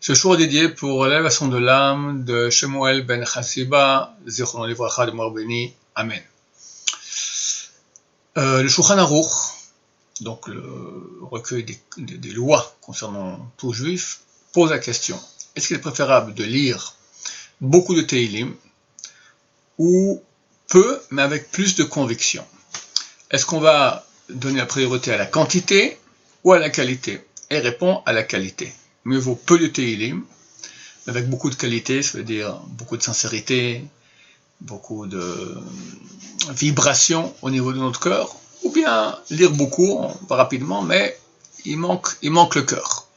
Ce jour est dédié pour l'élévation de l'âme de Shemuel ben Chassiba, Zichrono Livracha de Morbeni. Amen. Le Shulchan Aruch, donc le recueil des lois concernant tout juif, pose la question: est-ce qu'il est préférable de lire beaucoup de Tehillim ou peu, mais avec plus de conviction? Est-ce qu'on va donner la priorité à la quantité ou à la qualité? Et répond à la qualité. Mieux vaut peu de Tehillim, avec beaucoup de qualité, ça veut dire beaucoup de sincérité, beaucoup de vibration au niveau de notre cœur, ou bien lire beaucoup, rapidement, mais il manque le cœur.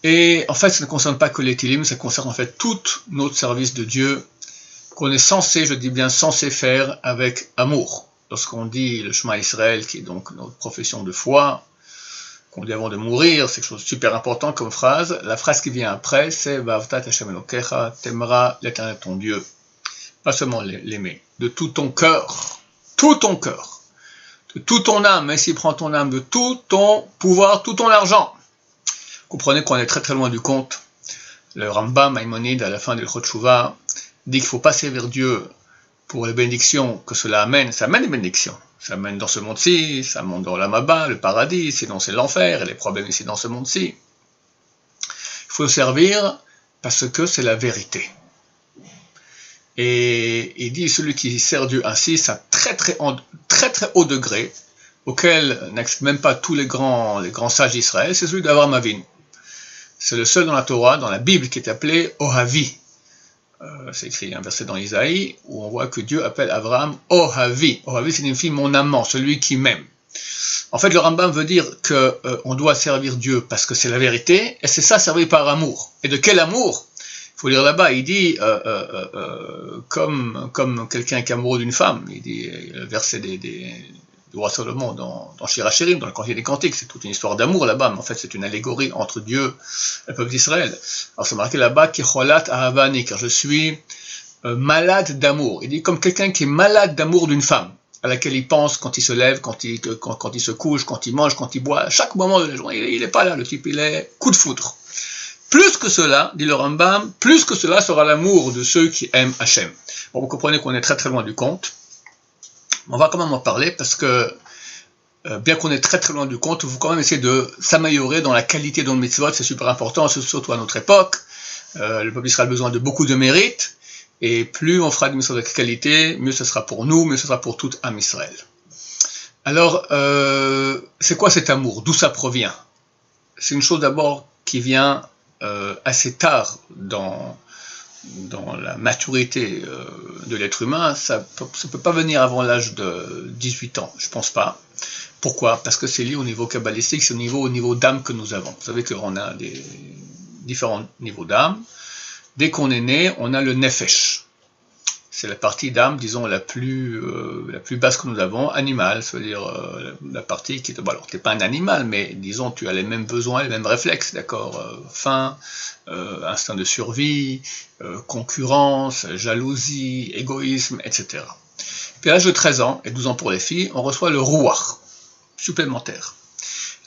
Et en fait, ça ne concerne pas que les Tehillim, ça concerne en fait tout notre service de Dieu, qu'on est censé, je dis bien censé faire avec amour. Lorsqu'on dit le Shema Israël, qui est donc notre profession de foi, qu'on dit avant de mourir, c'est quelque chose de super important comme phrase. La phrase qui vient après, c'est Va'avta et Hashem Elokecha, t'aimeras l'Éternel ton Dieu. Pas seulement l'aimer, de tout ton cœur, de toute ton âme, mais s'il prend ton âme, de tout ton pouvoir, tout ton argent. Comprenez qu'on est très très loin du compte. Le Rambam Maïmonide, à la fin de l'Ilchot Teshuvah, dit qu'il ne faut pas servir Dieu pour les bénédictions que cela amène. Ça amène les bénédictions. Ça amène dans ce monde-ci, ça monte dans l'Olam Haba, le paradis, sinon c'est l'enfer, et les problèmes ici dans ce monde-ci. Il faut servir parce que c'est la vérité. Et il dit, celui qui sert Dieu ainsi, c'est un très très haut degré, auquel n'accèdent même pas tous les grands sages d'Israël, c'est celui d'Avraham Avinu. C'est le seul dans la Torah, dans la Bible, qui est appelé Ohavi. C'est écrit un verset dans Isaïe, où on voit que Dieu appelle Abraham Ohavi. Ohavi signifie mon amant, celui qui m'aime. En fait, le Rambam veut dire qu'on doit servir Dieu parce que c'est la vérité, et c'est ça, servir par amour. Et de quel amour? Il faut lire là-bas, il dit, comme quelqu'un qui est amoureux d'une femme, il dit, le verset du roi Salomon dans Shir HaShirim, dans le Cantique des Cantiques, c'est toute une histoire d'amour là-bas, mais en fait c'est une allégorie entre Dieu et le peuple d'Israël. Alors c'est marqué là-bas, Kicholat Ahavani, car je suis malade d'amour. Il dit comme quelqu'un qui est malade d'amour d'une femme, à laquelle il pense quand il se lève, quand il se couche, quand il mange, quand il boit, à chaque moment de la journée, il n'est pas là, le type il est coup de foudre. Plus que cela, dit le Rambam, plus que cela sera l'amour de ceux qui aiment Hachem. Bon, vous comprenez qu'on est très très loin du compte. On va quand même en parler parce que, bien qu'on est très très loin du compte, il faut quand même essayer de s'améliorer dans la qualité de nos mitzvot, c'est super important, surtout à notre époque. Le peuple d'Israël a besoin de beaucoup de mérite, et plus on fera des mitzvot de qualité, mieux ce sera pour nous, mieux ce sera pour tout Am Israël. Alors, c'est quoi cet amour? D'où ça provient? C'est une chose d'abord qui vient assez tard dans la maturité de l'être humain. Ça peut pas venir avant l'âge de 18 ans, je pense pas. Pourquoi? Parce que c'est lié au niveau kabbalistique, c'est au niveau d'âme que nous avons. Vous savez qu'on a des différents niveaux d'âme. Dès qu'on est né, on a le nefesh. C'est la partie d'âme, disons, la plus basse que nous avons, animale, ça veut dire la partie qui est... Bon, alors, tu n'es pas un animal, mais disons, tu as les mêmes besoins, les mêmes réflexes, d'accord, faim, instinct de survie, concurrence, jalousie, égoïsme, etc. Puis à l'âge de 13 ans, et 12 ans pour les filles, on reçoit le rouach supplémentaire.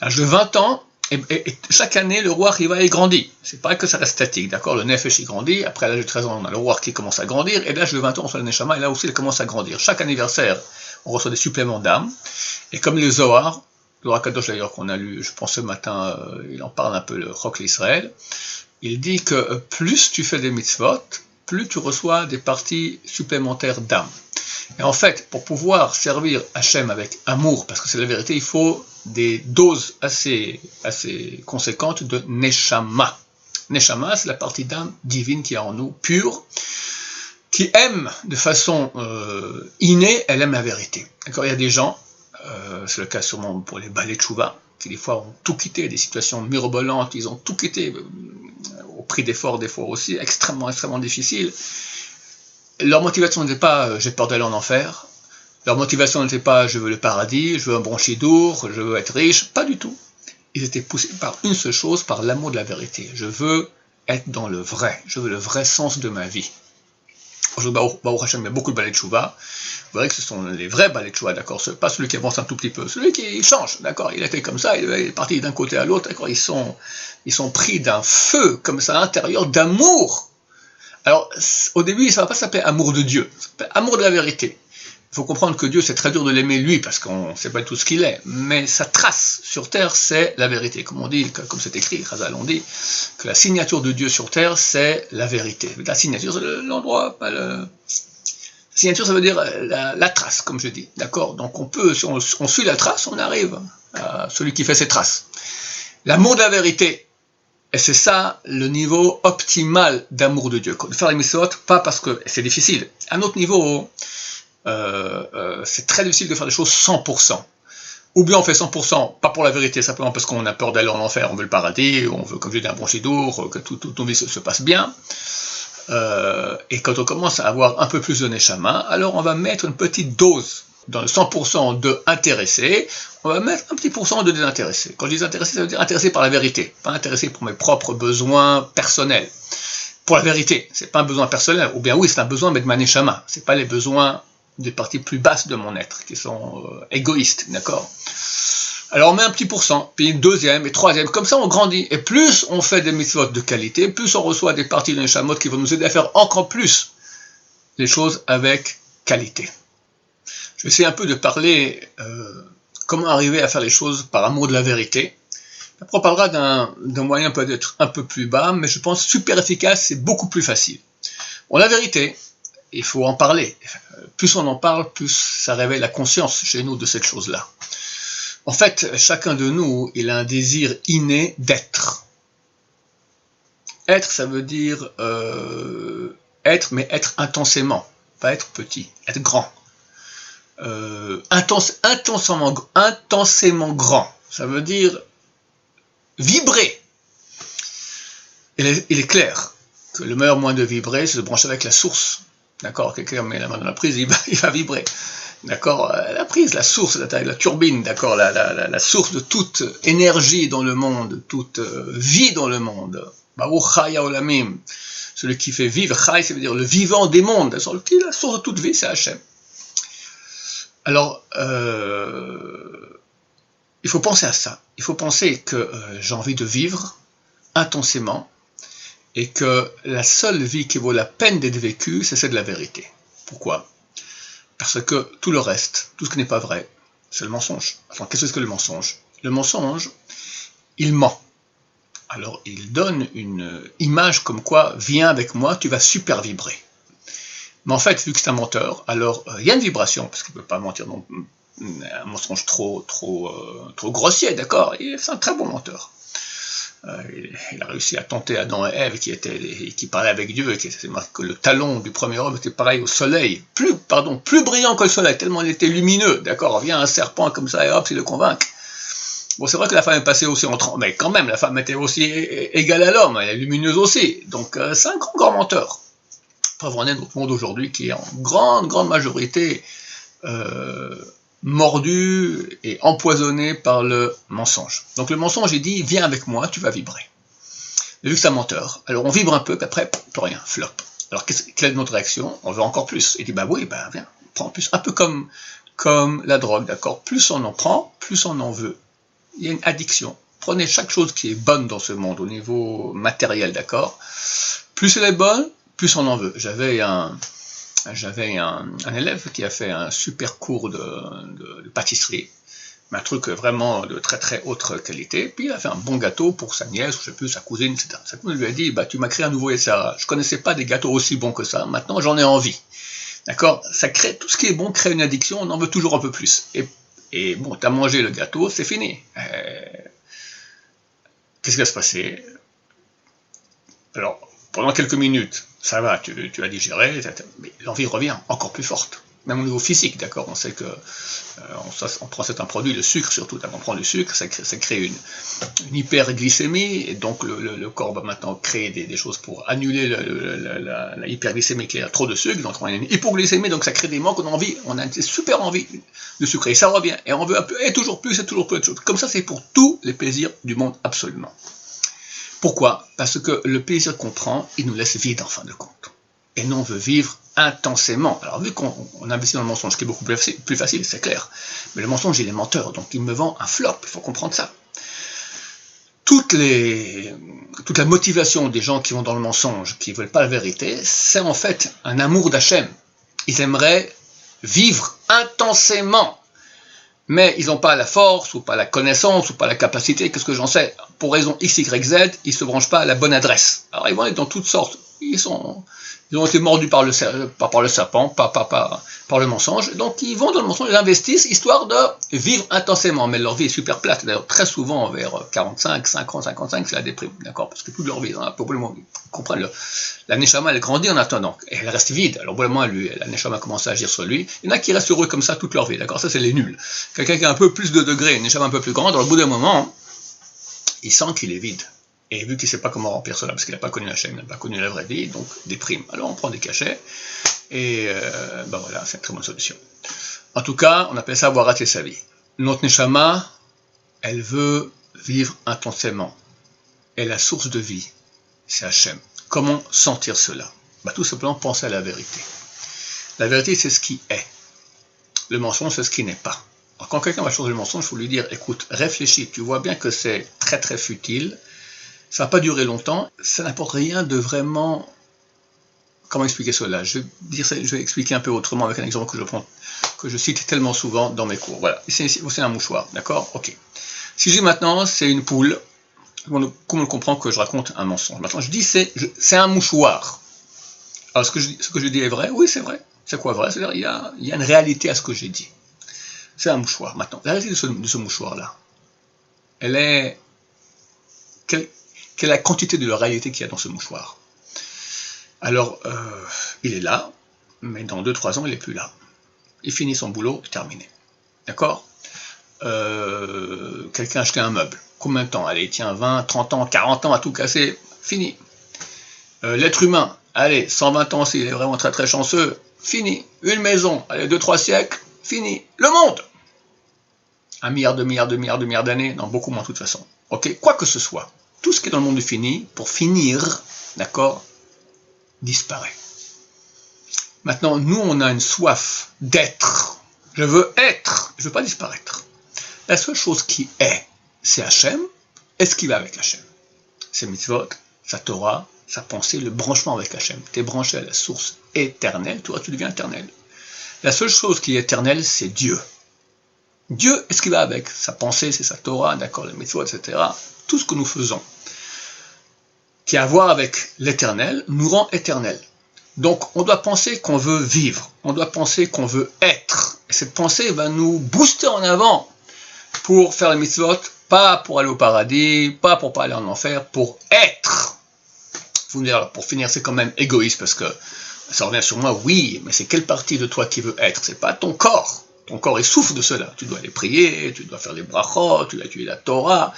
À l'âge de 20 ans, et chaque année, le roi il grandit. C'est pas que ça reste statique, d'accord? Le nefesh il grandit, après à l'âge de 13 ans, on a le roi qui commence à grandir, et à l'âge de 20 ans, on reçoit le neshama, et là aussi, il commence à grandir. Chaque anniversaire, on reçoit des suppléments d'âme, et comme les Zohar, le Zohar Kadosh d'ailleurs qu'on a lu, je pense ce matin, il en parle un peu, le Chok l'Israël, il dit que plus tu fais des mitzvot, plus tu reçois des parties supplémentaires d'âme. Et en fait, pour pouvoir servir Hachem avec amour, parce que c'est la vérité, il faut des doses assez conséquentes de Neshama. Neshama, c'est la partie d'âme divine qui est en nous, pure, qui aime de façon innée, elle aime la vérité. D'accord, il y a des gens, c'est le cas sûrement pour les Balei Teshuvah, qui des fois ont tout quitté, des situations mirobolantes, ils ont tout quitté, au prix d'efforts, des fois aussi, extrêmement difficiles. Leur motivation n'était pas « j'ai peur d'aller en enfer », leur motivation n'était pas « je veux le paradis, je veux un bon chidour, je veux être riche », pas du tout. Ils étaient poussés par une seule chose, par l'amour de la vérité. Je veux être dans le vrai, je veux le vrai sens de ma vie. Aujourd'hui, Baruch Hashem, il y a beaucoup de balais de chouva. Vous verrez que ce sont les vrais balais de chouva, d'accord, pas celui qui avance un tout petit peu, celui qui change, d'accord, il était comme ça, il est parti d'un côté à l'autre, d'accord, ils sont pris d'un feu comme ça à l'intérieur, d'amour. Alors, au début, ça ne va pas s'appeler amour de Dieu, ça s'appelle amour de la vérité. Il faut comprendre que Dieu, c'est très dur de l'aimer lui, parce qu'on ne sait pas tout ce qu'il est, mais sa trace sur terre, c'est la vérité. Comme on dit, comme c'est écrit, Chazal, on dit que la signature de Dieu sur terre, c'est la vérité. La signature, c'est l'endroit, pas le... La signature, ça veut dire la trace, comme je dis, d'accord. Donc on peut, si on suit la trace, on arrive à celui qui fait ses traces. L'amour de la vérité, et c'est ça le niveau optimal d'amour de Dieu. De faire les mitzvot, pas parce que c'est difficile. À notre niveau... c'est très difficile de faire des choses 100%. Ou bien on fait 100%, pas pour la vérité, simplement parce qu'on a peur d'aller en enfer, on veut le paradis, on veut, comme je dis, un bon chidour, que toute nos vies se passe bien. Et quand on commence à avoir un peu plus de neshama, alors on va mettre une petite dose dans le 100% de intéressé, on va mettre un petit pourcent de désintéressé. Quand je dis intéressé, ça veut dire intéressé par la vérité, pas intéressé pour mes propres besoins personnels. Pour la vérité, c'est pas un besoin personnel, ou bien oui, c'est un besoin, mais de ma neshama, c'est pas les besoins des parties plus basses de mon être, qui sont égoïstes, d'accord. Alors on met un petit pourcent, puis une deuxième et troisième, comme ça on grandit, et plus on fait des mitzvot de qualité, plus on reçoit des parties de neshamot qui vont nous aider à faire encore plus les choses avec qualité. Je vais essayer un peu de parler comment arriver à faire les choses par amour de la vérité. Après on parlera d'un moyen peut-être un peu plus bas, mais je pense super efficace, c'est beaucoup plus facile. Bon, la vérité, il faut en parler. Plus on en parle, plus ça réveille la conscience chez nous de cette chose-là. En fait, chacun de nous, il a un désir inné d'être. Être, ça veut dire être, mais être intensément. Pas être petit, être grand. Intensément grand. Ça veut dire vibrer. Il est clair que le meilleur moyen de vibrer, c'est de brancher avec la source. D'accord, quelqu'un met la main dans la prise, il va vibrer. D'accord, la prise, la source, la turbine, d'accord, la source de toute énergie dans le monde, toute vie dans le monde. Baruch Chaya Olamim, celui qui fait vivre, Chai, ça veut dire le vivant des mondes. La source de toute vie, c'est Hachem. Alors, il faut penser à ça. Il faut penser que j'ai envie de vivre intensément, et que la seule vie qui vaut la peine d'être vécue, c'est celle de la vérité. Pourquoi ? Parce que tout le reste, tout ce qui n'est pas vrai, c'est le mensonge. Enfin, qu'est-ce que le mensonge ? Le mensonge, il ment. Alors, il donne une image comme quoi, viens avec moi, tu vas super vibrer. Mais en fait, vu que c'est un menteur, alors il y a une vibration, parce qu'il ne peut pas mentir, non, un mensonge trop grossier, d'accord ? C'est un très bon menteur. Il a réussi à tenter Adam et Ève qui parlaient avec Dieu, et c'est marqué que le talon du premier homme était pareil au soleil, plus brillant que le soleil, tellement il était lumineux, d'accord, vient un serpent comme ça et hop, c'est le convaincre. Bon, c'est vrai que la femme est passée aussi en 30, mais quand même, la femme était aussi égale à l'homme, elle est lumineuse aussi, donc c'est un grand menteur. Après, on est dans notre monde aujourd'hui qui est en grande majorité mordu et empoisonné par le mensonge. Donc le mensonge, il dit, viens avec moi, tu vas vibrer. Mais vu que c'est un menteur, alors on vibre un peu, puis après, plus rien, flop. Alors quelle est notre réaction ? On veut encore plus. Il dit, bah oui, bah viens, prends plus. Un peu comme la drogue, d'accord ? Plus on en prend, plus on en veut. Il y a une addiction. Prenez chaque chose qui est bonne dans ce monde, au niveau matériel, d'accord ? Plus elle est bonne, plus on en veut. J'avais un élève qui a fait un super cours de pâtisserie, mais un truc vraiment de très haute qualité, puis il a fait un bon gâteau pour sa nièce, ou je sais plus, sa cousine, etc. Sa cousine lui a dit, bah tu m'as créé un nouveau SRA, je connaissais pas des gâteaux aussi bons que ça, maintenant j'en ai envie. D'accord ? Ça crée, tout ce qui est bon crée une addiction, on en veut toujours un peu plus. Et bon, tu as mangé le gâteau, c'est fini. Qu'est-ce qui va se passer ? Alors, pendant quelques minutes, ça va, tu as digéré, mais l'envie revient encore plus forte. Même au niveau physique, d'accord, on sait que on prend certains produits, le sucre surtout, on prend du sucre, ça crée une hyperglycémie, et donc le corps va maintenant créer des choses pour annuler la hyperglycémie qui a trop de sucre, donc on a une hypoglycémie, donc ça crée des manques, on a une super envie de sucre, et ça revient, et on veut un peu, et toujours plus de choses. Comme ça, c'est pour tous les plaisirs du monde, absolument. Pourquoi ? Parce que le plaisir qu'on prend, il nous laisse vide en fin de compte. et non veut vivre intensément. Alors vu qu'on investit dans le mensonge, ce qui est beaucoup plus facile, c'est clair, mais le mensonge il est menteur, donc il me vend un flop, il faut comprendre ça. Toute la motivation des gens qui vont dans le mensonge, qui ne veulent pas la vérité, c'est en fait un amour d'Hachem. Ils aimeraient vivre intensément, mais ils n'ont pas la force, ou pas la connaissance, ou pas la capacité, qu'est-ce que j'en sais. Pour raison X, Y, Z, ils ne se branchent pas à la bonne adresse. Alors ils vont être dans toutes sortes. Ils ont été mordus par le serpent, par le mensonge. Donc ils vont dans le mensonge, ils investissent, histoire de vivre intensément. Mais leur vie est super plate. D'ailleurs, très souvent, vers 45, 50, 55, c'est la déprime. D'accord? Parce que toute leur vie, ils comprennent, la Neshama, elle grandit en attendant. Et elle reste vide. Alors, au bout d'un moment, la Neshama commence à agir sur lui. Il y en a qui restent heureux comme ça toute leur vie. D'accord? Ça, c'est les nuls. Quelqu'un qui a un peu plus de degrés, une Neshama un peu plus grande, au bout d'un moment, il sent qu'il est vide. Et vu qu'il ne sait pas comment remplir cela, parce qu'il n'a pas connu Hachem, il n'a pas connu la vraie vie, donc déprime. Alors on prend des cachets, et voilà, c'est une très bonne solution. En tout cas, on appelle ça avoir raté sa vie. Notre Neshama, elle veut vivre intensément. Et la source de vie, c'est Hachem. Comment sentir cela? Tout simplement penser à la vérité. La vérité, c'est ce qui est. Le mensonge, c'est ce qui n'est pas. Alors, quand quelqu'un va changer le mensonge, il faut lui dire, écoute, réfléchis, tu vois bien que c'est très très futile, ça ne va pas durer longtemps, ça n'apporte rien de vraiment... Comment expliquer cela? Je vais expliquer un peu autrement avec un exemple que je cite tellement souvent dans mes cours. Voilà, c'est un mouchoir, d'accord? Ok. Si je dis maintenant, c'est une poule, comment on comprend que je raconte un mensonge? Maintenant, je dis, c'est un mouchoir. Alors, ce que je dis est vrai? Oui, c'est vrai. C'est quoi vrai? C'est-à-dire, il y a une réalité à ce que j'ai dit. C'est un mouchoir. Maintenant, la réalité de ce mouchoir-là, elle est... Quelle est la quantité de la réalité qu'il y a dans ce mouchoir? Alors, il est là, mais dans 2-3 ans, il n'est plus là. Il finit son boulot, terminé. D'accord? Quelqu'un a acheté un meuble. Combien de temps? Allez, tiens, 20, 30 ans, 40 ans à tout casser, fini. L'être humain, allez, 120 ans s'il est vraiment très très chanceux, fini. Une maison, allez, 2-3 siècles, fini. Le monde! 1 milliard, 2 milliards, 2 milliards, 2 milliards d'années, non, beaucoup moins de toute façon. Ok, quoi que ce soit. Tout ce qui est dans le monde du fini, pour finir, d'accord, disparaît. Maintenant, nous, on a une soif d'être. Je veux être, je ne veux pas disparaître. La seule chose qui est, c'est Hachem, et ce qui va avec Hachem. C'est mitzvot, sa Torah, sa pensée, le branchement avec Hachem. Tu es branché à la source éternelle, toi, tu deviens éternel. La seule chose qui est éternelle, c'est Dieu. Dieu est ce qui va avec. Sa pensée, c'est sa Torah, d'accord, les mitzvot, etc. Tout ce que nous faisons, qui a à voir avec l'éternel, nous rend éternel. Donc, on doit penser qu'on veut vivre. On doit penser qu'on veut être. Et cette pensée va nous booster en avant pour faire les mitzvot, pas pour aller au paradis, pas pour pas aller en enfer, pour être. Vous me direz, alors, pour finir, c'est quand même égoïste parce que ça revient sur moi, oui, mais c'est quelle partie de toi qui veut être? C'est pas ton corps. Ton corps, il souffre de cela. Tu dois aller prier, tu dois faire les brachot, tu dois étudier la Torah.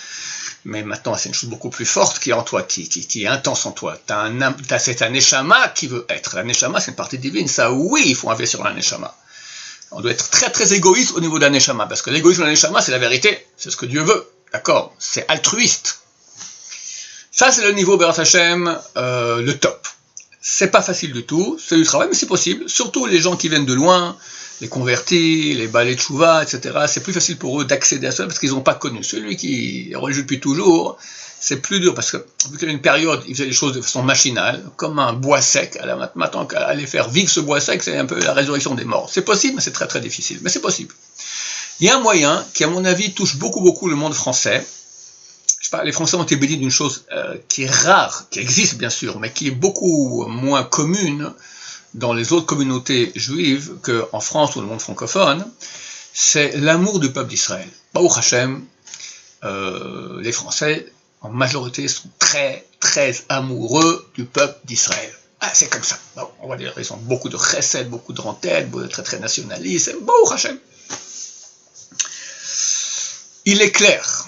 Mais maintenant, c'est une chose beaucoup plus forte qui est en toi, qui est intense en toi. C'est un neshama qui veut être. La neshama, c'est une partie divine. Ça, oui, il faut investir dans la neshama. On doit être très, très égoïste au niveau de la neshama, parce que l'égoïsme de la neshama, c'est la vérité. C'est ce que Dieu veut. D'accord? C'est altruiste. Ça, c'est le niveau Be'erat Hashem, le top. C'est pas facile du tout. C'est du travail, mais c'est possible. Surtout les gens qui viennent de loin, les convertis, les balais de chouva, etc. C'est plus facile pour eux d'accéder à cela parce qu'ils n'ont pas connu. Celui qui est religieux depuis toujours, c'est plus dur parce que, vu qu'il y a une période, il faisait les choses de façon machinale, comme un bois sec. Maintenant, aller faire vivre ce bois sec, c'est un peu la résurrection des morts. C'est possible, mais c'est très très difficile. Mais c'est possible. Il y a un moyen qui, à mon avis, touche beaucoup le monde français. Je sais pas, les Français ont été bénis d'une chose qui est rare, qui existe bien sûr, mais qui est beaucoup moins commune dans les autres communautés juives qu'en France ou dans le monde francophone, c'est l'amour du peuple d'Israël. Baruch Hashem, les Français, en majorité, sont très, très amoureux du peuple d'Israël. Ah, c'est comme ça. Bon, on va dire, ils ont beaucoup de chesed, beaucoup de rentelles, très, très nationalistes. Baruch Hashem. Il est clair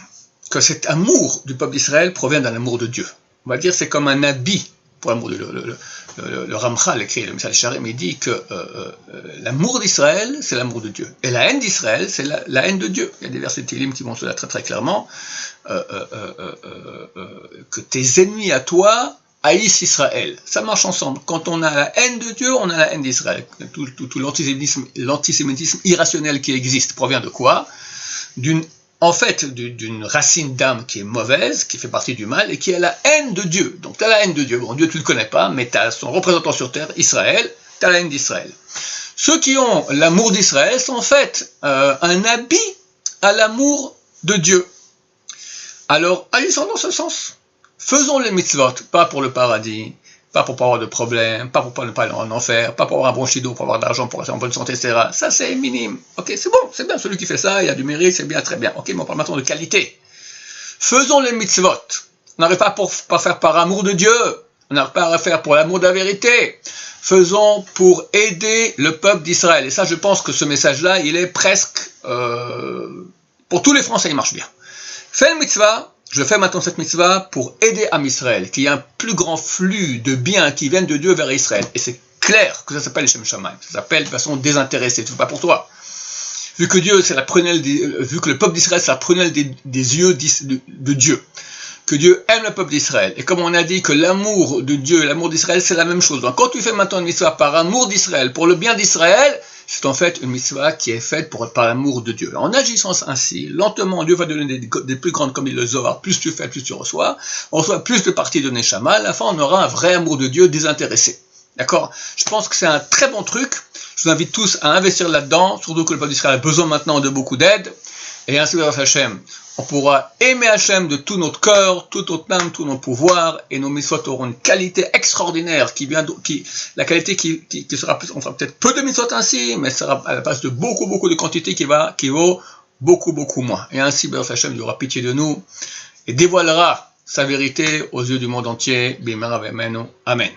que cet amour du peuple d'Israël provient d'un amour de Dieu. On va dire, c'est comme un habit pour l'amour de le Ramchal écrit le Message Sharim, il dit que l'amour d'Israël, c'est l'amour de Dieu. Et la haine d'Israël, c'est la haine de Dieu. Il y a des versets de Télim qui montrent cela très très clairement, que tes ennemis à toi haïssent Israël. Ça marche ensemble. Quand on a la haine de Dieu, on a la haine d'Israël. Tout l'antisémitisme irrationnel qui existe provient de quoi? D'une racine d'âme qui est mauvaise, qui fait partie du mal, et qui est la haine de Dieu. Donc tu as la haine de Dieu. Bon, Dieu tu ne le connais pas, mais tu as son représentant sur terre, Israël, tu as la haine d'Israël. Ceux qui ont l'amour d'Israël sont en fait un habit à l'amour de Dieu. Alors, agissons dans ce sens. Faisons les mitzvot, pas pour le paradis, pas pour pas avoir de problème, pas pour ne pas aller en enfer, pas pour avoir un bon chido, pour avoir de l'argent, pour être en bonne santé, etc. Ça, c'est minime. Ok, c'est bon, c'est bien. Celui qui fait ça, il y a du mérite, c'est bien, très bien. Ok, mais on parle maintenant de qualité. Faisons les mitzvot. On n'arrive pas à faire par amour de Dieu. On n'arrive pas à faire pour l'amour de la vérité. Faisons pour aider le peuple d'Israël. Et ça, je pense que ce message-là, il est presque... pour tous les Français, il marche bien. Fais le mitzvah. Je fais maintenant cette mitzvah pour aider Am Israël, qu'il y ait un plus grand flux de biens qui viennent de Dieu vers Israël. Et c'est clair que ça s'appelle Shem Shamayim. Ça s'appelle de façon désintéressée. C'est pas pour toi. Vu que Dieu, c'est la prunelle vu que le peuple d'Israël, c'est la prunelle des yeux de Dieu. Que Dieu aime le peuple d'Israël. Et comme on a dit que l'amour de Dieu et l'amour d'Israël, c'est la même chose. Donc quand tu fais maintenant une mitzvah par amour d'Israël, pour le bien d'Israël, c'est en fait une mitzvah qui est faite par l'amour de Dieu. En agissant ainsi, lentement, Dieu va donner des plus grandes comme il le Zohar. Plus tu fais, plus tu reçois. On reçoit plus de parties de Neshama. À la fin, on aura un vrai amour de Dieu désintéressé. D'accord? Je pense que c'est un très bon truc. Je vous invite tous à investir là-dedans, surtout que le peuple d'Israël a besoin maintenant de beaucoup d'aide. Et ainsi, grâce à Hachem, on pourra aimer Hachem de tout notre cœur, toute notre âme, tout notre pouvoir, et nos mitzvot auront une qualité extraordinaire, la qualité qui sera plus, on fera peut-être peu de mitzvot ainsi, mais ça sera à la place de beaucoup de quantité qui vaut beaucoup moins. Et ainsi, grâce à Hachem, il aura pitié de nous, et dévoilera sa vérité aux yeux du monde entier. Bimera v'emenu. Amen.